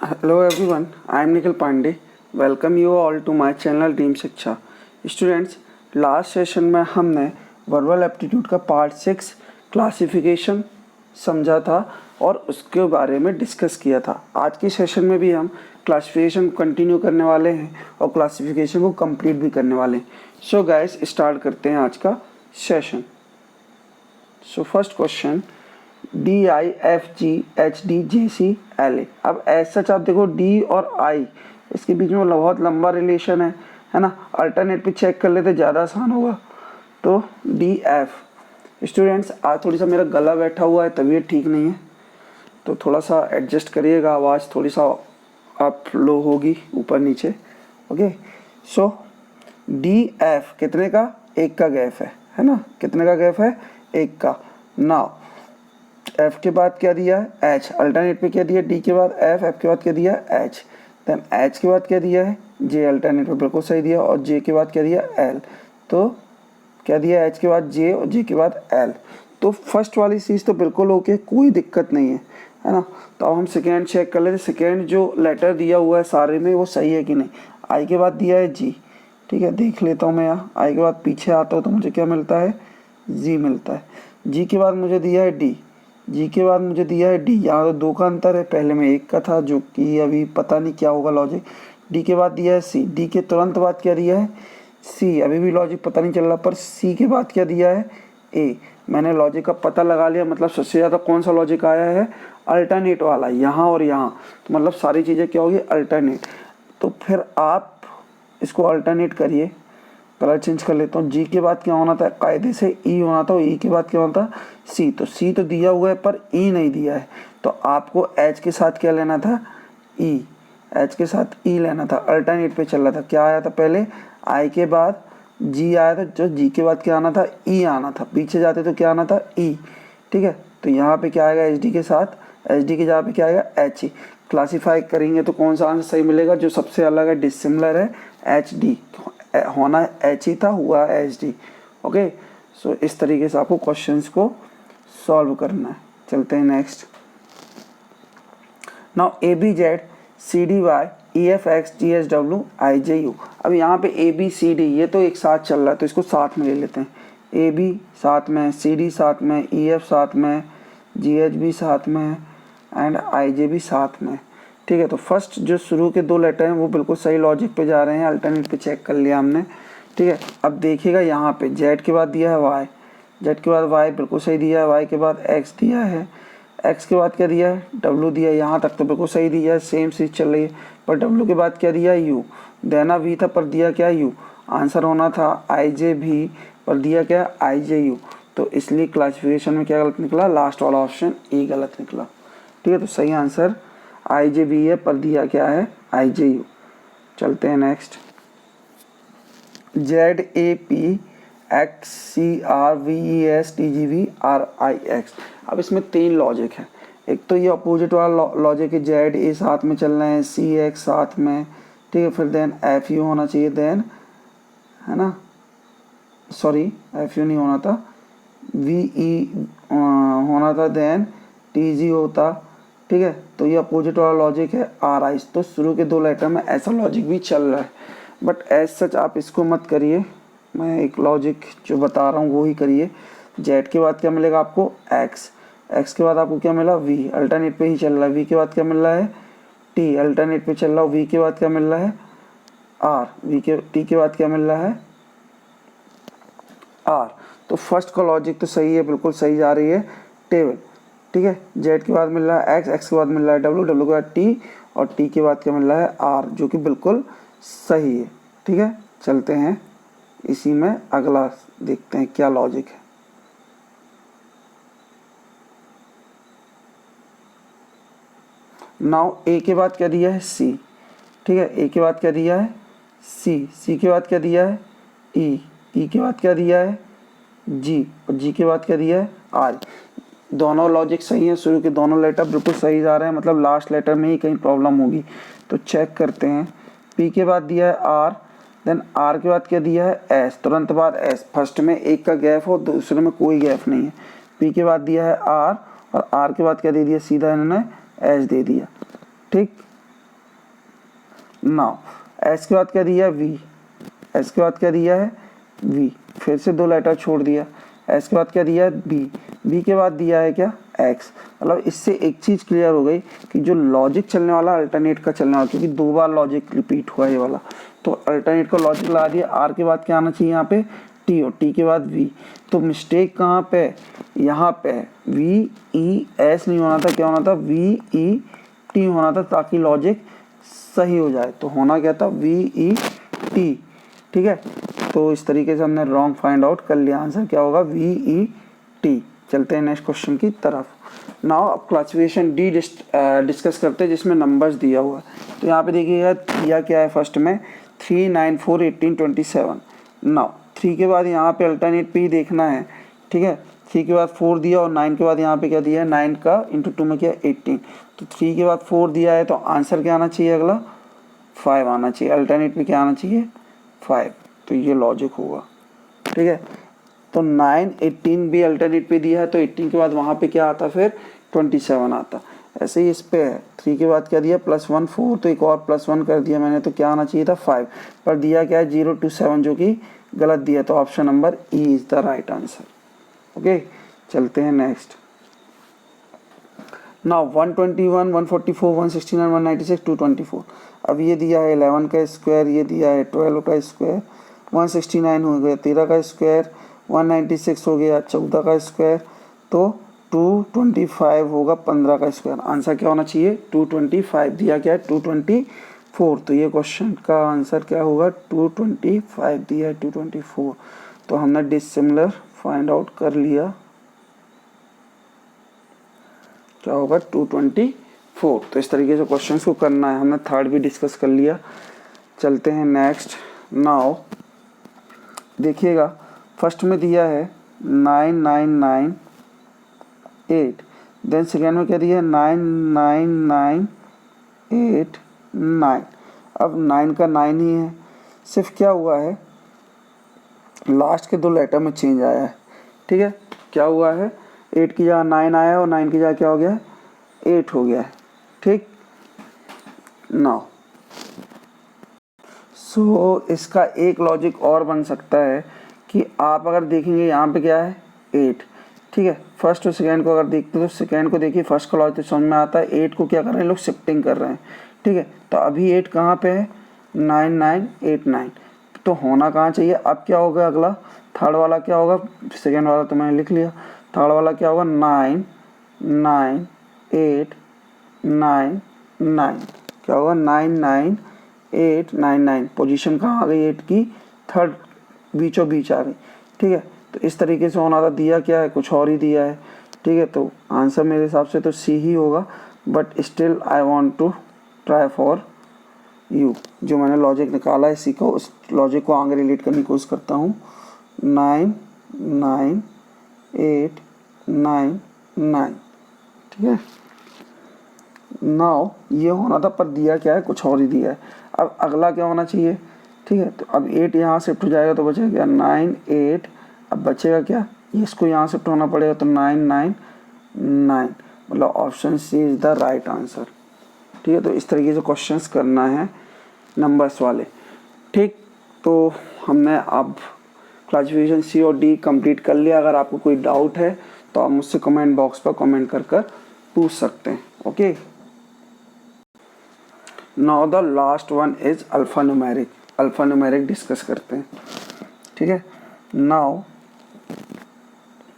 Hello everyone, I am Nikhil Pandey. Welcome you all to my channel dream शिक्षा। Students, last session में हमने verbal aptitude का part 6 classification समझा था और उसके बारे में डिस्कस किया था। आज की सेशन में भी हम क्लासिफिकेशन कंटिन्यू करने वाले हैं और क्लासिफिकेशन को कंप्लीट भी करने वाले हैं। सो गाइस, स्टार्ट करते हैं आज का session. So first question, DIFGHDJCLA। अब ऐसा आप देखो डी और आई, इसके बीच में बहुत लंबा रिलेशन है ना। अल्टरनेट पे चेक कर लेते, ज़्यादा आसान होगा। तो DF। स्टूडेंट्स, आज थोड़ी सा मेरा गला बैठा हुआ है, तबीयत ठीक नहीं है, तो थोड़ा सा एडजस्ट करिएगा। आवाज़ थोड़ी सा अप लो होगी, ऊपर नीचे। ओके, सो DF कितने का? एक का गैप है ना। कितने का गैप है? एक का। नाउ एफ के बाद क्या दिया है? एच। अल्टरनेट पे क्या दिया? डी के बाद एफ, एफ के बाद क्या दिया? एच। देन एच के बाद क्या दिया है? जे। अल्टरनेट पे बिल्कुल सही दिया। और जे के बाद क्या दिया? एल। तो क्या दिया? एच के बाद जे और जे के बाद एल। तो फर्स्ट वाली चीज़ तो बिल्कुल ओके, कोई दिक्कत नहीं है ना। तो अब हम सेकेंड चेक कर लेते। सेकेंड जो लेटर दिया हुआ है सारे में, वो सही है कि नहीं। आई के बाद दिया है जी, ठीक है, देख लेता हूँ मैं यहाँ। आई के बाद पीछे आता हूँ तो मुझे क्या मिलता है? जी मिलता है। जी के बाद मुझे दिया है डी, जी के बाद मुझे दिया है डी। यहाँ तो दो का अंतर है, पहले में एक का था, जो कि अभी पता नहीं क्या होगा लॉजिक। डी के बाद दिया है सी, डी के तुरंत बाद क्या दिया है? सी। अभी भी लॉजिक पता नहीं चल रहा, पर सी के बाद क्या दिया है? ए। मैंने लॉजिक का पता लगा लिया, मतलब सबसे ज़्यादा कौन सा लॉजिक आया है? अल्टरनेट वाला, यहाँ और यहाँ। तो मतलब सारी चीज़ें क्या होगी? अल्टरनेट। तो फिर आप इसको अल्टरनेट करिए। कलर चेंज कर लेता हूँ। जी के बाद क्या होना था? कायदे से ई होना था। ई के बाद क्या होना था? सी। तो सी तो दिया हुआ है पर ई नहीं दिया है, तो आपको एच के साथ क्या लेना था? ई। एच के साथ ई लेना था। अल्टरनेट पे चल रहा था। क्या आया था पहले? आई के बाद जी आया था, जो जी के बाद क्या आना था? ई आना था। पीछे जाते तो क्या आना था? ई। ठीक है, तो यहाँ पे क्या आएगा? एच डी के साथ, एच डी के जगह पे क्या आएगा? H E. क्लासीफाई करेंगे तो कौन सा आंसर सही मिलेगा? जो सबसे अलग है, डिसिमिलर है, एच डी। होना एच ही था, हुआ एच डी। ओके, सो इस तरीके से आपको क्वेश्चंस को सॉल्व करना है। चलते हैं next. Now ABZ CDY EFX GHW IJU। अब यहाँ पे ABCD ये तो एक साथ चल रहा है, तो इसको साथ में ले लेते हैं। AB साथ में, CD साथ में, EF साथ में, GHB साथ में एंड IJ भी साथ में। ठीक है, तो फर्स्ट जो शुरू के दो लेटर हैं वो बिल्कुल सही लॉजिक पे जा रहे हैं। अल्टरनेट पे चेक कर लिया हमने। ठीक है, अब देखिएगा यहाँ पे जेड के बाद दिया है वाई, जेड के बाद वाई बिल्कुल सही दिया है। वाई के बाद एक्स दिया है, एक्स के बाद क्या दिया है? डब्लू दिया है। यहाँ तक तो बिल्कुल सही दिया है, सेम चीज़ चल रही है। पर डब्लू के बाद क्या दिया है? यू। देना भी था पर दिया क्या? यू। आंसर होना था आई जे भी, पर दिया क्या? आई जे यू। तो इसलिए क्लासिफिकेशन में क्या गलत निकला? लास्ट वाला ऑप्शन ए गलत निकला। ठीक है, तो सही आंसर आई जे बी है, पर दिया क्या है? आई जे यू। चलते हैं नेक्स्ट। ZAP XCRVESTGVRIX। अब इसमें तीन लॉजिक है। एक तो ये अपोजिट वाला लॉजिक है, ZA साथ में चल रहे हैं, CX साथ में, ठीक है। फिर देन FU होना चाहिए, देन है ना, सॉरी FU नहीं होना था, VE होना था, देन TG होता। ठीक है, तो ये अपोजिट वाला लॉजिक है, RI। तो शुरू के दो लेटर में ऐसा लॉजिक भी चल रहा है, बट एज सच आप इसको मत करिए। मैं एक लॉजिक जो बता रहा हूँ वो ही करिए। जेड के बाद क्या मिलेगा आपको? एक्स। एक्स के बाद आपको क्या मिला? वी। अल्टरनेट पे ही चल रहा है। वी के बाद क्या मिल रहा है? टी। अल्टरनेट पे चल रहा है। वी के बाद क्या मिल रहा है? आर। वी के टी के बाद क्या मिल रहा है? आर। तो फर्स्ट का लॉजिक तो सही है, बिल्कुल सही जा रही है टेबल। ठीक है, जेड के बाद मिल रहा है एक्स, एक्स के बाद मिल रहा है डब्ल्यू, डब्ल्यू के बाद टी, और टी के बाद क्या मिल रहा है? आर, जो कि बिल्कुल सही है। ठीक है, चलते हैं इसी में अगला देखते हैं क्या लॉजिक है। नाउ ए के बाद क्या दिया है? सी। ठीक है, ए के बाद क्या दिया है? सी। सी के बाद क्या दिया है? ई। ई के बाद क्या दिया है? जी। और जी के बाद क्या दिया है? आर। दोनों लॉजिक सही है, शुरू के दोनों लेटर बिल्कुल सही जा रहे हैं, मतलब लास्ट लेटर में ही कहीं प्रॉब्लम होगी। तो चेक करते हैं। पी के बाद दिया है आर, देन आर के बाद क्या दिया है? एस। तुरंत बाद एस। फर्स्ट में एक का गैप हो, दूसरे में कोई गैप नहीं है। पी के बाद दिया है आर, और आर के बाद क्या दे दिया? सीधा इन्होंने एस दे दिया। ठीक, नाउ एस के बाद क्या दिया है वी, एस के बाद क्या दिया है वी, फिर से 2 लेटर छोड़ दिया, एस के बाद क्या दिया है बी, बी के बाद दिया है क्या एक्स। मतलब इससे एक चीज़ क्लियर हो गई कि जो लॉजिक चलने वाला अल्टरनेट का चलने वाला, क्योंकि 2 बार लॉजिक रिपीट हुआ ये वाला, तो अल्टरनेट का लॉजिक ला दिया। आर के बाद क्या आना चाहिए यहाँ पे टी, और टी के बाद वी। तो मिस्टेक कहाँ पे, यहाँ पे वी ई एस नहीं होना था, क्या होना था वी ई टी होना था, ताकि लॉजिक सही हो जाए। तो होना क्या था वी ई टी, ठीक है। तो इस तरीके से हमने रॉन्ग फाइंड आउट कर लिया, आंसर क्या होगा वी ई टी। चलते हैं नेक्स्ट क्वेश्चन की तरफ। नाउ अब क्लासिफिकेशन डी डिस्कस करते हैं, जिसमें नंबर्स दिया हुआ है। तो यहाँ पे देखिएगा दिया क्या है फर्स्ट में 3, 9, 4, 18, 27। नाउ 3 के बाद यहाँ पे अल्टरनेट पे ही देखना है, ठीक है। 3 के बाद 4 दिया और 9 के बाद यहाँ पे क्या दिया है 9 का इंटू 2 में क्या 18। तो 3 के बाद 4 दिया है, तो आंसर क्या आना चाहिए अगला 5 आना चाहिए, अल्टरनेट में क्या आना चाहिए 5। तो ये लॉजिक होगा, ठीक है। तो 9, 18 भी अल्टरनेट पे दिया है, तो 18 के बाद वहाँ पे क्या आता फिर 27 आता। ऐसे ही इस पे है 3 के बाद क्या दिया +1 4, तो एक और +1 कर दिया मैंने, तो क्या आना चाहिए था 5, पर दिया क्या है 0 to 7, जो कि गलत दिया। तो option number E is the right answer. Okay, चलते हैं नेक्स्ट। नाउ 121, 144, 169, 196, 224। अब ये दिया है 11 का स्क्वायर, ये दिया है 12 का स्क्वायर, 169 हो गया 13 का स्क्वायर, 196 हो गया 14 का स्क्वायर, तो 225 होगा 15 का स्क्वायर। आंसर क्या होना चाहिए 225, दिया क्या है 224। तो ये क्वेश्चन का आंसर क्या होगा 225 दिया है 224। तो हमने डिसिमिलर फाइंड आउट कर लिया, क्या होगा 224। तो इस तरीके से क्वेश्चंस को करना है। हमने थर्ड भी डिस्कस कर लिया। चलते हैं नेक्स्ट। नाउ देखिएगा फर्स्ट में दिया है 9998, देन सेकेंड में क्या दिया है 99989। अब 9 का 9 ही है, सिर्फ क्या हुआ है लास्ट के 2 लेटर में चेंज आया है, ठीक है। क्या हुआ है 8 की जगह 9 आया और 9 की जगह क्या हो गया 8 हो गया है, ठीक। नाउ सो इसका एक लॉजिक और बन सकता है कि आप अगर देखेंगे यहाँ पे क्या है 8, ठीक है। फर्स्ट और सेकेंड को अगर देखते तो सेकेंड को देखिए, फर्स्ट का लॉजिक समझ में आता है। 8 को क्या कर रहे हैं लोग शिफ्टिंग कर रहे हैं, ठीक है। तो अभी 8 कहाँ पे है 9989, तो होना कहाँ चाहिए। अब क्या होगा अगला थर्ड वाला क्या होगा, सेकेंड वाला तो मैंने लिख लिया, थर्ड वाला क्या होगा 99899, क्या होगा 99899। पोजीशन कहाँ आ गई 8 की, थर्ड बीचों बीच आ गई, ठीक है। तो इस तरीके से होना था, दिया क्या है कुछ और ही दिया है, ठीक है। तो आंसर मेरे हिसाब से तो सी ही होगा, but still I want to try for you. जो मैंने लॉजिक निकाला है इसी को, उस लॉजिक को आगे रिलेट करने की कोशिश करता हूँ। 99899, ठीक है। नाउ ये होना था, पर दिया क्या है कुछ और ही दिया है। अब अगला क्या होना चाहिए, ठीक है। तो अब 8 यहाँ शिफ्ट हो जाएगा, तो बचेगा क्या 98। अब बचेगा क्या, इसको यहाँ शिफ्ट होना पड़ेगा, तो 999, मतलब option C is the right answer, ठीक है। तो इस तरीके से क्वेश्चंस करना है नंबर्स वाले, ठीक। तो हमने अब क्लासिफिकेशन सी और डी कंप्लीट कर लिया। अगर आपको कोई डाउट है तो आप मुझसे कमेंट बॉक्स पर कमेंट कर पूछ सकते हैं, okay. Now the last one is alpha numeric. Alpha numeric discuss करते हैं, ठीक है। नाउ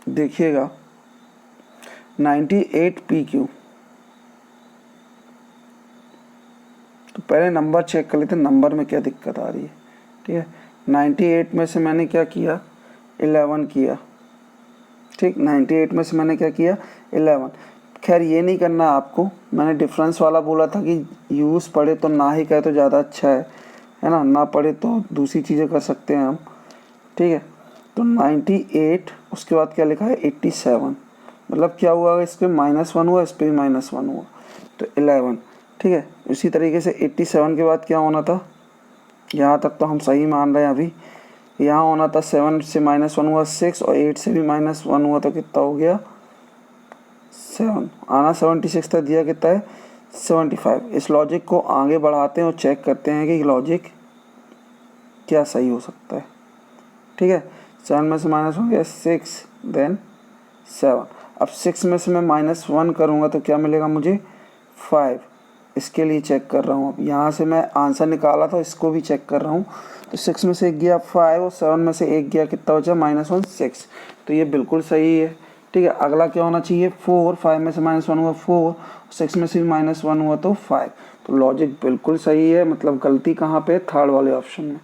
देखिएगा 98 PQ, तो पहले नंबर चेक कर लेते हैं नंबर में क्या दिक्कत आ रही है, ठीक है। 98 में से मैंने क्या किया 11 किया, ठीक। 98 में से मैंने क्या किया 11। खैर ये नहीं करना आपको, मैंने डिफरेंस वाला बोला था कि यूज़ पढ़े तो ना ही कहे तो ज़्यादा अच्छा है ना, ना पढ़े तो दूसरी चीज़ें कर सकते हैं हम, ठीक है। तो 98 उसके बाद क्या लिखा है 87, मतलब क्या हुआ इस पर -1 हुआ, इस पर भी -1 हुआ, तो 11, ठीक है। उसी तरीके से 87 के बाद क्या होना था, यहाँ तक तो हम सही मान रहे हैं अभी, यहाँ होना था 7 से -1 हुआ 6, और 8 से भी -1 हुआ, तो कितना हो गया 7 आना 76 तक दिया कितना है 75। इस लॉजिक को आगे बढ़ाते हैं और चेक करते हैं कि लॉजिक क्या सही हो सकता है। ठीक है, 7 में से माइनस हो गया 6, देन 7। अब 6 में से मैं -1 करूँगा तो क्या मिलेगा मुझे 5। इसके लिए चेक कर रहा हूँ। अब यहाँ से मैं आंसर निकाला था, इसको भी चेक कर रहा हूँ। तो 6 में से 1 गया 5 और 7 में से 1 गया, कितना बचा -1 6। तो ये बिल्कुल सही है। ठीक है, अगला क्या होना चाहिए 4। 5 में से -1 हुआ 4, 6 में से भी -1 हुआ तो 5। तो लॉजिक बिल्कुल सही है। मतलब गलती कहाँ पे, थर्ड वाले ऑप्शन में।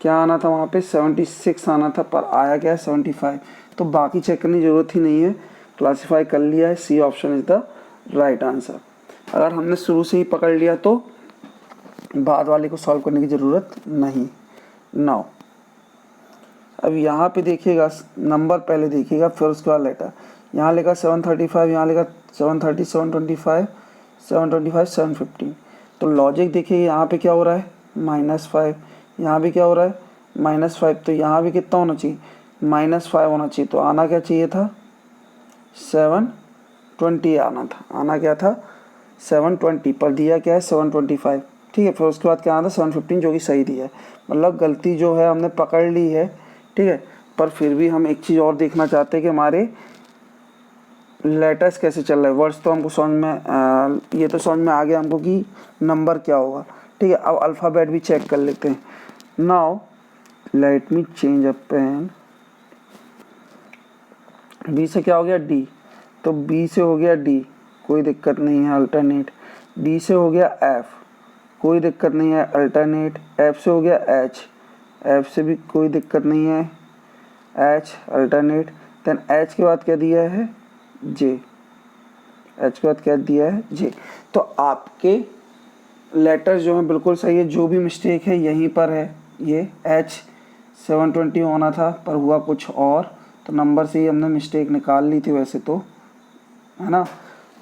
क्या आना था वहाँ पे 76 आना था, पर आया क्या है 75। तो बाकी चेक करने की ज़रूरत ही नहीं है, क्लासीफाई कर लिया है। C option is the right answer. अगर हमने शुरू से ही पकड़ लिया तो बाद वाले को सॉल्व करने की ज़रूरत नहीं। नाउ अब यहाँ पे देखिएगा, नंबर पहले देखिएगा फिर उसके बाद लेटर। यहाँ लिखा 735, यहाँ लिखा 730, 725, 725, 715। तो लॉजिक देखिए यहाँ पे क्या हो रहा है -5, यहाँ भी क्या हो रहा है -5। तो यहाँ भी कितना होना चाहिए -5 होना चाहिए। तो आना क्या चाहिए था 720 आना था। आना क्या था 720, पर दिया क्या है 725। ठीक है, फिर उसके बाद क्या आना था 715, जो कि सही दिया है। मतलब गलती जो है हमने पकड़ ली है। ठीक है, पर फिर भी हम एक चीज़ और देखना चाहते हैं कि हमारे लेटर्स कैसे चल रहे हैं। वर्ड्स तो हमको समझ में ये तो समझ में आ गया हमको कि नंबर क्या होगा। ठीक है, अब अल्फ़ाबेट भी चेक कर लेते हैं। Now let me change a pen. B से क्या हो गया डी, तो बी से हो गया डी, कोई दिक्कत नहीं है अल्टरनेट। डी से हो गया एफ, कोई दिक्कत नहीं है अल्टरनेट। एफ से हो गया एच, एफ से भी कोई दिक्कत नहीं है, एच अल्टरनेट। देन एच के बाद क्या दिया है जे, एच के बाद क्या दिया है जे। तो आपके लेटर जो है बिल्कुल सही है। जो भी मिस्टेक है यहीं पर है। ये एच 720 होना था पर हुआ कुछ और, तो नंबर से ही हमने मिस्टेक निकाल ली थी वैसे तो, है ना।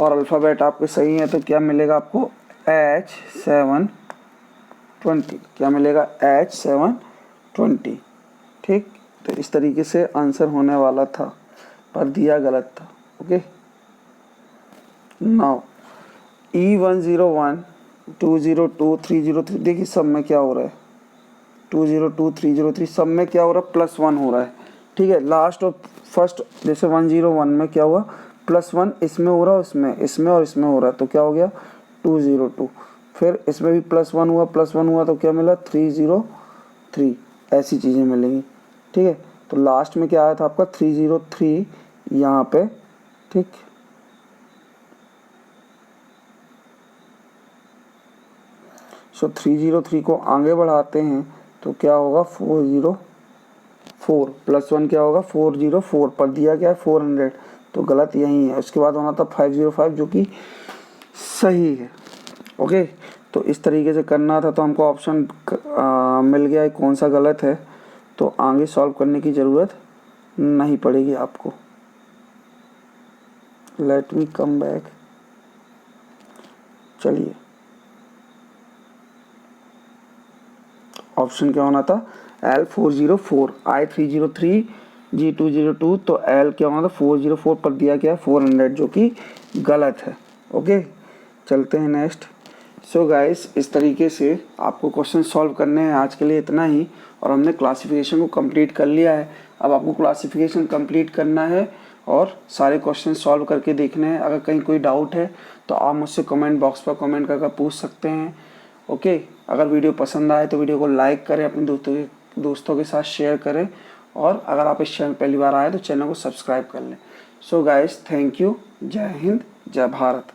और अल्फ़ाबेट आपके सही है, तो क्या मिलेगा आपको H720। क्या मिलेगा H720। ठीक, तो इस तरीके से आंसर होने वाला था पर दिया गलत था। Okay, now E101, 202, 303। देखिए सब में क्या हो रहा है 202, 303, सब में क्या हो रहा है +1 हो रहा है। ठीक है, लास्ट और फर्स्ट, जैसे 101 में क्या हुआ +1 इसमें हो रहा है, इसमें और इसमें हो रहा है, तो क्या हो गया 202। फिर इसमें भी +1 हुआ, +1 हुआ तो क्या मिला 303। ऐसी चीज़ें मिलेंगी। ठीक है, तो लास्ट में क्या आया था आपका 303 यहाँ पे। ठीक, सो 303 को आगे बढ़ाते हैं तो क्या होगा 404, +1 क्या होगा 404, पर दिया क्या है 400, तो गलत यही है। उसके बाद होना था 505 जो कि सही है। ओके, तो इस तरीके से करना था। तो हमको ऑप्शन मिल गया है कौन सा गलत है, तो आगे सॉल्व करने की ज़रूरत नहीं पड़ेगी आपको। Let me come back. चलिए, ऑप्शन क्या होना था L404, I303, G202। तो L क्या होना था 404, पर दिया क्या है 400 जो कि गलत है। ओके, चलते हैं नेक्स्ट। सो गाइस, इस तरीके से आपको क्वेश्चन सॉल्व करने हैं। आज के लिए इतना ही, और हमने क्लासिफिकेशन को कंप्लीट कर लिया है। अब आपको क्लासिफिकेशन कंप्लीट करना है और सारे क्वेश्चन सॉल्व करके देखने हैं। अगर कहीं कोई डाउट है तो आप मुझसे कमेंट बॉक्स पर कमेंट करके पूछ सकते हैं। ओके, अगर वीडियो पसंद आए तो वीडियो को लाइक करें, अपने दोस्तों के साथ शेयर करें, और अगर आप इस चैनल पहली बार आए तो चैनल को सब्सक्राइब कर लें। So guys, thank you. जय हिंद, जय भारत।